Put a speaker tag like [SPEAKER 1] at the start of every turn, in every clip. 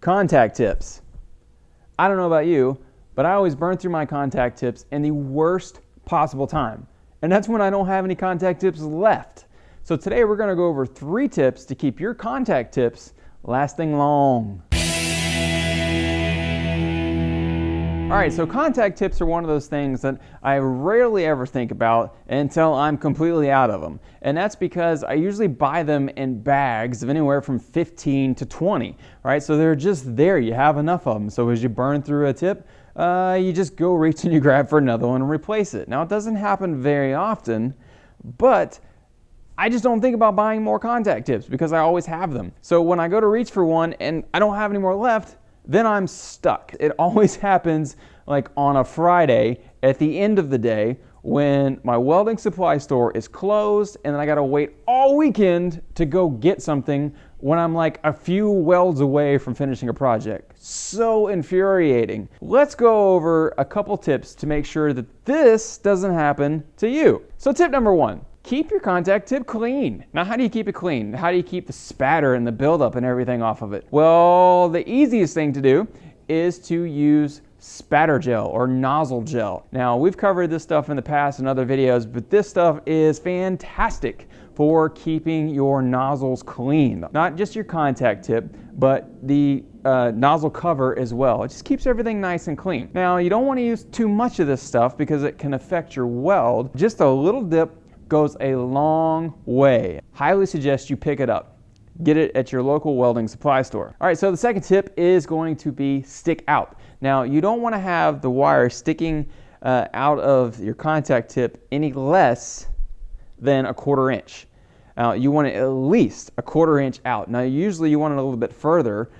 [SPEAKER 1] Contact tips. I don't know about you, but I always burn through my contact tips in the worst possible time. And that's when I don't have any contact tips left. So today we're going to go over 3 tips to keep your contact tips lasting long. All right, so contact tips are one of those things that I rarely ever think about until I'm completely out of them. And that's because I usually buy them in bags of anywhere from 15 to 20, right? So they're just there, you have enough of them. So as you burn through a tip, you just go reach and you grab for another one and replace it. Now it doesn't happen very often, but I just don't think about buying more contact tips because I always have them. So when I go to reach for one and I don't have any more left, then I'm stuck. It always happens like on a Friday at the end of the day when my welding supply store is closed and then I gotta wait all weekend to go get something when I'm like a few welds away from finishing a project. So infuriating. Let's go over a couple tips to make sure that this doesn't happen to you. So tip number 1. Keep your contact tip clean. Now, how do you keep it clean? How do you keep the spatter and the buildup and everything off of it? Well, the easiest thing to do is to use spatter gel or nozzle gel. Now, we've covered this stuff in the past in other videos, but this stuff is fantastic for keeping your nozzles clean. Not just your contact tip, but the nozzle cover as well. It just keeps everything nice and clean. Now, you don't want to use too much of this stuff because it can affect your weld. Just a little dip goes a long way. Highly suggest you pick it up. Get it at your local welding supply store. All right, so the second tip is going to be stick out. Now, you don't want to have the wire sticking out of your contact tip any less than 1/4 inch. You want it at least 1/4 inch out. Now, usually you want it a little bit further,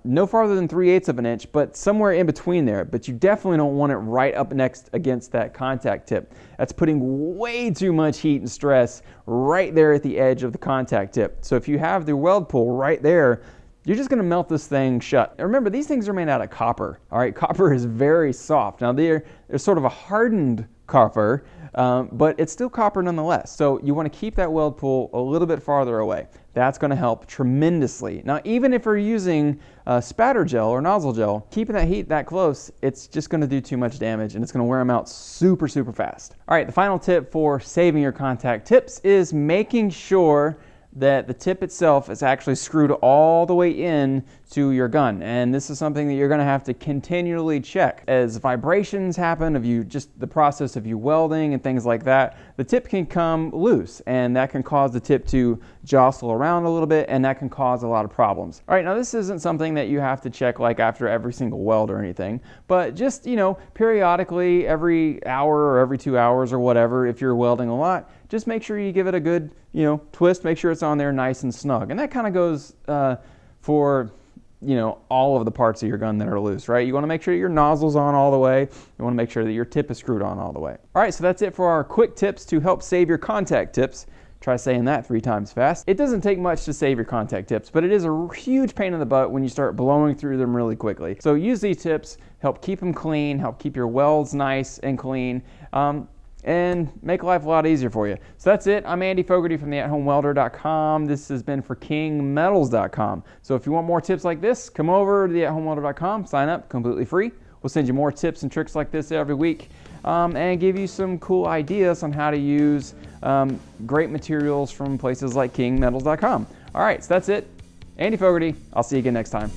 [SPEAKER 1] no farther than 3/8 of an inch, but somewhere in between there. But you definitely don't want it right up next against that contact tip. That's putting way too much heat and stress right there at the edge of the contact tip. So if you have the weld pool right there, you're just going to melt this thing shut. And remember, these things are made out of copper. All right, copper is very soft. Now they're sort of a hardened copper, but it's still copper nonetheless. So you want to keep that weld pool a little bit farther away. That's going to help tremendously. Now, even if you're using spatter gel or nozzle gel, keeping that heat that close, it's just going to do too much damage and it's going to wear them out super, super fast. All right, the final tip for saving your contact tips is making sure that the tip itself is actually screwed all the way in to your gun. And this is something that you're gonna have to continually check. As vibrations happen of you, just the process of you welding and things like that, the tip can come loose and that can cause the tip to jostle around a little bit and that can cause a lot of problems. All right, now this isn't something that you have to check like after every single weld or anything, but just, periodically every hour or every 2 hours or whatever, if you're welding a lot, just make sure you give it a good, twist, make sure it's on there nice and snug. And that kind of goes for, all of the parts of your gun that are loose, right? You want to make sure your nozzle's on all the way. You want to make sure that your tip is screwed on all the way. All right, so that's it for our quick tips to help save your contact tips. Try saying that 3 times fast. It doesn't take much to save your contact tips, but it is a huge pain in the butt when you start blowing through them really quickly. So use these tips, help keep them clean, help keep your welds nice and clean, and make life a lot easier for you. So that's it. I'm Andy Fogarty from theathomewelder.com. This has been for kingmetals.com. So if you want more tips like this, come over to theathomewelder.com, sign up completely free. We'll send you more tips and tricks like this every week and give you some cool ideas on how to use great materials from places like kingmetals.com. All right, so that's it. Andy Fogarty. I'll see you again next time.